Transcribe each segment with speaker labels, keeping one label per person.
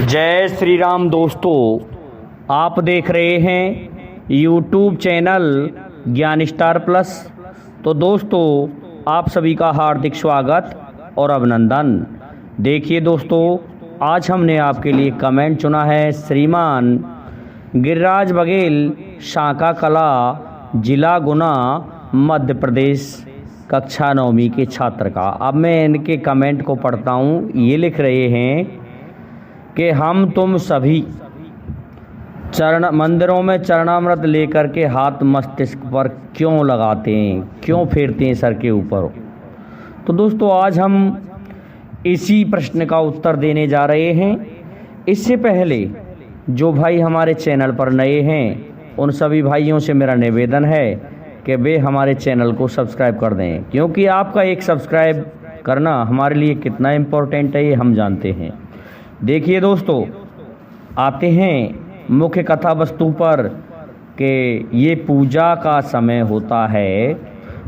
Speaker 1: जय श्री राम दोस्तों, आप देख रहे हैं यूट्यूब चैनल ज्ञान स्टार प्लस। तो दोस्तों, आप सभी का हार्दिक स्वागत और अभिनंदन। देखिए दोस्तों, आज हमने आपके लिए कमेंट चुना है श्रीमान गिरिराज बघेल, शाखा कला, जिला गुना, मध्य प्रदेश, कक्षा 9वीं के छात्र का। अब मैं इनके कमेंट को पढ़ता हूँ। ये लिख रहे हैं कि हम तुम सभी मंदिरों में चरणामृत लेकर के हाथ मस्तिष्क पर क्यों लगाते हैं, क्यों फेरते हैं सर के ऊपर। तो दोस्तों, आज हम इसी प्रश्न का उत्तर देने जा रहे हैं। इससे पहले जो भाई हमारे चैनल पर नए हैं, उन सभी भाइयों से मेरा निवेदन है कि वे हमारे चैनल को सब्सक्राइब कर दें, क्योंकि आपका एक सब्सक्राइब करना हमारे लिए कितना इम्पोर्टेंट है ये हम जानते हैं। देखिए दोस्तों, आते हैं मुख्य कथा वस्तु पर कि ये पूजा का समय होता है।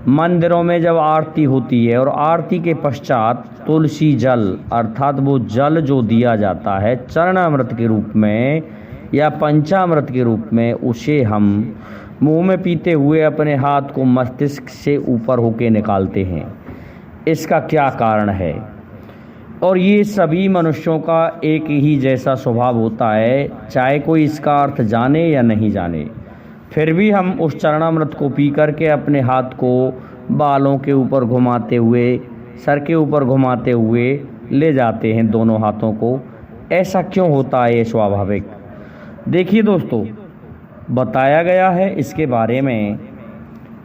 Speaker 1: मंदिरों में जब आरती होती है और आरती के पश्चात तुलसी जल, अर्थात वो जल जो दिया जाता है चरणामृत के रूप में या पंचामृत के रूप में, उसे हम मुंह में पीते हुए अपने हाथ को मस्तिष्क से ऊपर होके निकालते हैं। इसका क्या कारण है? और ये सभी मनुष्यों का एक ही जैसा स्वभाव होता है, चाहे कोई इसका अर्थ जाने या नहीं जाने, फिर भी हम उस चरणामृत को पी करके अपने हाथ को बालों के ऊपर घुमाते हुए, सर के ऊपर घुमाते हुए ले जाते हैं दोनों हाथों को। ऐसा क्यों होता है? ये स्वाभाविक। देखिए दोस्तों, बताया गया है इसके बारे में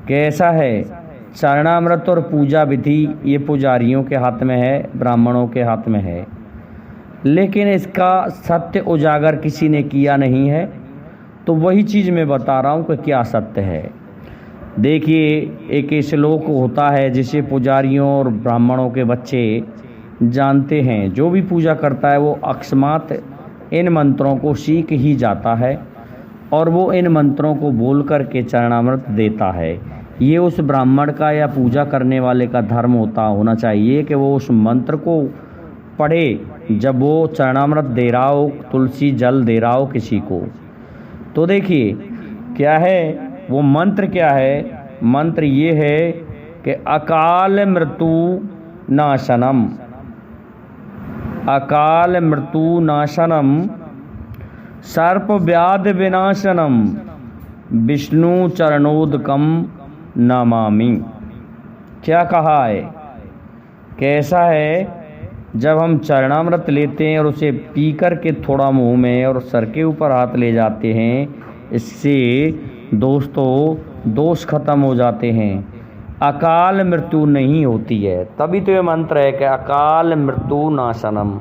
Speaker 1: कि ऐसा है, चरणामृत और पूजा विधि ये पुजारियों के हाथ में है, ब्राह्मणों के हाथ में है, लेकिन इसका सत्य उजागर किसी ने किया नहीं है। तो वही चीज़ मैं बता रहा हूँ कि क्या सत्य है। देखिए, एक श्लोक होता है जिसे पुजारियों और ब्राह्मणों के बच्चे जानते हैं। जो भी पूजा करता है वो अकस्मात इन मंत्रों को सीख ही जाता है और वो इन मंत्रों को बोल करके चरणामृत देता है। ये उस ब्राह्मण का या पूजा करने वाले का धर्म होना चाहिए कि वो उस मंत्र को पढ़े जब वो चरणामृत दे रहा हो, तुलसी जल दे रहा हो किसी को। तो देखिए क्या है वो मंत्र, क्या है मंत्र? ये है कि अकाल मृत्यु नाशनम, अकाल मृत्यु नाशनम, सर्प व्याध विनाशनम, विष्णु चरणोदकम नमामि। क्या कहा है? कैसा है, जब हम चरणामृत लेते हैं और उसे पी कर के थोड़ा मुंह में और सर के ऊपर हाथ ले जाते हैं, इससे दोस्तों दोष खत्म हो जाते हैं, अकाल मृत्यु नहीं होती है। तभी तो ये मंत्र है कि अकाल मृत्यु नाशनम।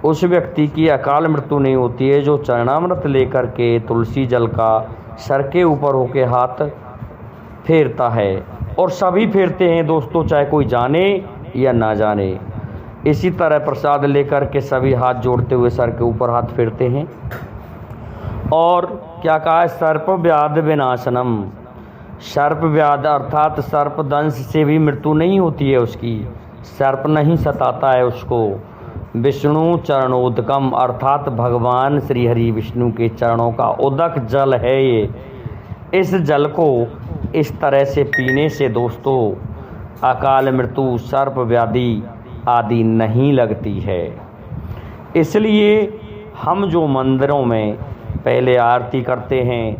Speaker 1: उस व्यक्ति की अकाल मृत्यु नहीं होती है जो चरणामृत लेकर के तुलसी जल का सर के ऊपर होके हाथ फेरता है। और सभी फेरते हैं दोस्तों, चाहे कोई जाने या ना जाने। इसी तरह प्रसाद लेकर के सभी हाथ जोड़ते हुए सर के ऊपर हाथ फेरते हैं। और क्या कहा है? सर्प व्याध विनाशनम। सर्प व्याध अर्थात सर्प दंश से भी मृत्यु नहीं होती है उसकी, सर्प नहीं सताता है उसको। विष्णु चरणोदकम अर्थात भगवान श्री हरि विष्णु के चरणों का उदक जल है ये। इस जल को इस तरह से पीने से दोस्तों अकाल मृत्यु, सर्प व्याधि आदि नहीं लगती है। इसलिए हम जो मंदिरों में पहले आरती करते हैं,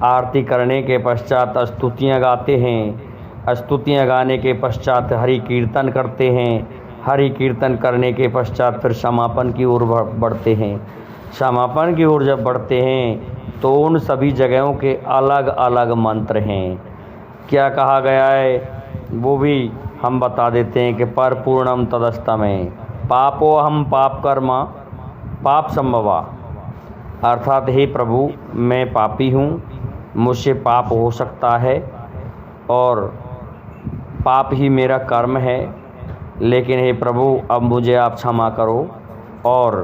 Speaker 1: आरती करने के पश्चात स्तुतियाँ गाते हैं, स्तुतियाँ गाने के पश्चात हरि कीर्तन करते हैं, हरि कीर्तन करने के पश्चात फिर समापन की ओर बढ़ते हैं। समापन की ओर जब बढ़ते हैं तो उन सभी जगहों के अलग अलग मंत्र हैं। क्या कहा गया है वो भी हम बता देते हैं कि पर पूर्णम तदस्तमे पापो हम पाप कर्मा पाप संभवा, अर्थात हे प्रभु मैं पापी हूँ, मुझसे पाप हो सकता है और पाप ही मेरा कर्म है, लेकिन हे प्रभु अब मुझे आप क्षमा करो। और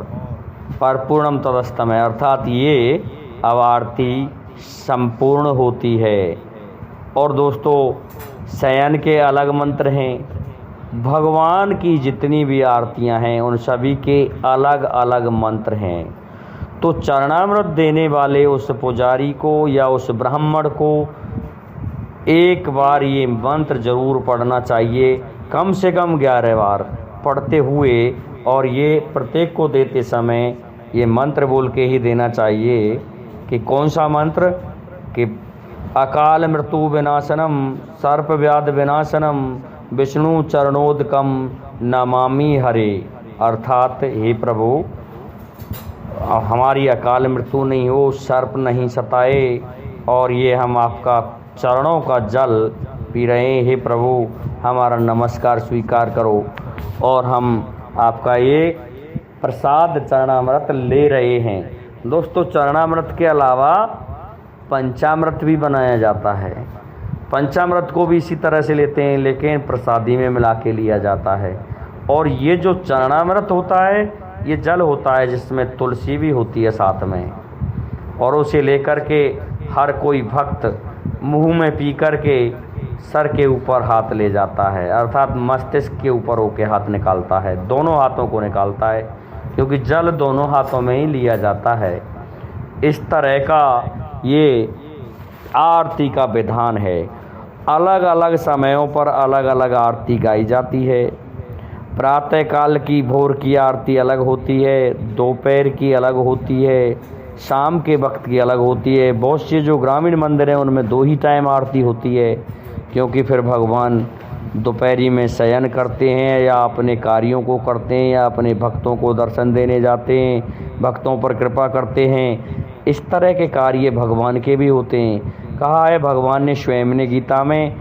Speaker 1: पर पूर्णम तदस्तमे अर्थात ये अब आरती संपूर्ण होती है। और दोस्तों, शयन के अलग मंत्र हैं। भगवान की जितनी भी आरतियां हैं उन सभी के अलग अलग मंत्र हैं। तो चरणामृत देने वाले उस पुजारी को या उस ब्राह्मण को एक बार ये मंत्र जरूर पढ़ना चाहिए, कम से कम 11 बार पढ़ते हुए, और ये प्रत्येक को देते समय ये मंत्र बोल के ही देना चाहिए। कि कौन सा मंत्र? कि अकाल मृत्यु विनाशनम सर्प व्याध विनाशनम विष्णु चरणोदकम नमामि हरे। अर्थात हे प्रभु, हमारी अकाल मृत्यु नहीं हो, सर्प नहीं सताए, और ये हम आपका चरणों का जल पी रहे हैं। हे प्रभु, हमारा नमस्कार स्वीकार करो, और हम आपका ये प्रसाद चरणामृत ले रहे हैं। दोस्तों, चरणामृत के अलावा पंचामृत भी बनाया जाता है। पंचामृत को भी इसी तरह से लेते हैं, लेकिन प्रसादी में मिला के लिया जाता है। और ये जो चरणामृत होता है, ये जल होता है जिसमें तुलसी भी होती है साथ में, और उसे लेकर के हर कोई भक्त मुंह में पी कर के सर के ऊपर हाथ ले जाता है, अर्थात मस्तिष्क के ऊपर होके हाथ निकालता है, दोनों हाथों को निकालता है, क्योंकि जल दोनों हाथों में ही लिया जाता है। इस तरह का ये आरती का विधान है। अलग अलग समयों पर अलग अलग आरती गाई जाती है। प्रातःकाल की भोर की आरती अलग होती है, दोपहर की अलग होती है, शाम के वक्त की अलग होती है। बहुत से जो ग्रामीण मंदिर हैं उनमें 2 ही टाइम आरती होती है, क्योंकि फिर भगवान दोपहरी में शयन करते हैं, या अपने कार्यों को करते हैं, या अपने भक्तों को दर्शन देने जाते हैं, भक्तों पर कृपा करते हैं। इस तरह के कार्य भगवान के भी होते हैं। कहा है भगवान ने स्वयं ने गीता में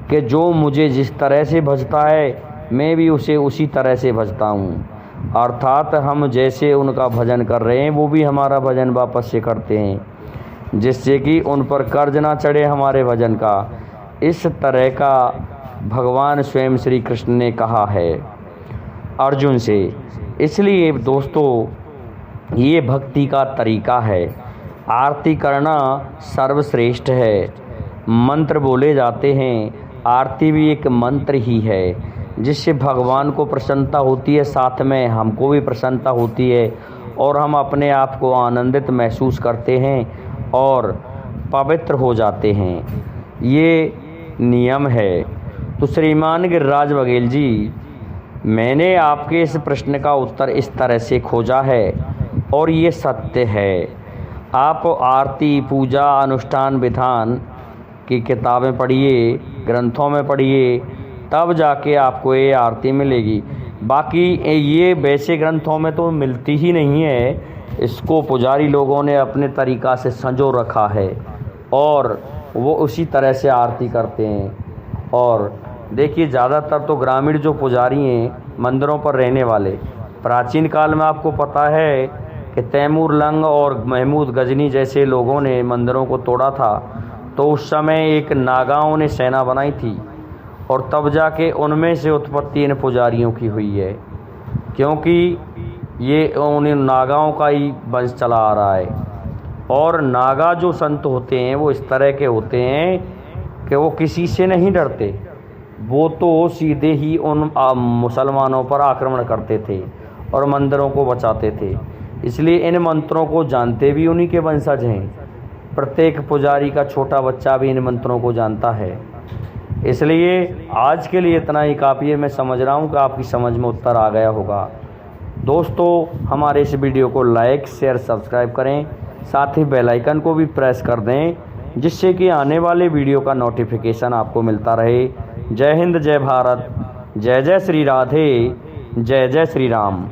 Speaker 1: कि जो मुझे जिस तरह से भजता है, मैं भी उसे उसी तरह से भजता हूँ। अर्थात हम जैसे उनका भजन कर रहे हैं, वो भी हमारा भजन वापस से करते हैं, जिससे कि उन पर कर्ज ना चढ़े हमारे भजन का। इस तरह का भगवान स्वयं श्री कृष्ण ने कहा है अर्जुन से। इसलिए दोस्तों, ये भक्ति का तरीका है। आरती करना सर्वश्रेष्ठ है। मंत्र बोले जाते हैं, आरती भी एक मंत्र ही है, जिससे भगवान को प्रसन्नता होती है, साथ में हमको भी प्रसन्नता होती है, और हम अपने आप को आनंदित महसूस करते हैं और पवित्र हो जाते हैं। ये नियम है। तो श्रीमान गिरिराज बघेल जी, मैंने आपके इस प्रश्न का उत्तर इस तरह से खोजा है, और ये सत्य है। आप आरती, पूजा, अनुष्ठान विधान की किताबें पढ़िए, ग्रंथों में पढ़िए, तब जाके आपको ये आरती मिलेगी। बाकी ये वैसे ग्रंथों में तो मिलती ही नहीं है। इसको पुजारी लोगों ने अपने तरीक़ा से संजो रखा है, और वो उसी तरह से आरती करते हैं। और देखिए, ज़्यादातर तो ग्रामीण जो पुजारी हैं, मंदिरों पर रहने वाले, प्राचीन काल में आपको पता है कि तैमूर लंग और महमूद गजनी जैसे लोगों ने मंदिरों को तोड़ा था, तो उस समय एक नागाओं ने सेना बनाई थी, और तब जाके उनमें से उत्पत्ति इन पुजारियों की हुई है, क्योंकि ये उन नागाओं का ही वंश चला आ रहा है। और नागा जो संत होते हैं वो इस तरह के होते हैं कि वो किसी से नहीं डरते, वो तो सीधे ही उन मुसलमानों पर आक्रमण करते थे और मंदिरों को बचाते थे। इसलिए इन मंत्रों को जानते भी उन्हीं के वंशज हैं। प्रत्येक पुजारी का छोटा बच्चा भी इन मंत्रों को जानता है। इसलिए आज के लिए इतना ही काफ़ी है। मैं समझ रहा हूँ कि आपकी समझ में उत्तर आ गया होगा। दोस्तों, हमारे इस वीडियो को लाइक, शेयर, सब्सक्राइब करें, साथ ही बेल आइकन को भी प्रेस कर दें, जिससे कि आने वाले वीडियो का नोटिफिकेशन आपको मिलता रहे। जय हिंद, जय भारत, जय जय श्री राधे, जय जय श्री राम।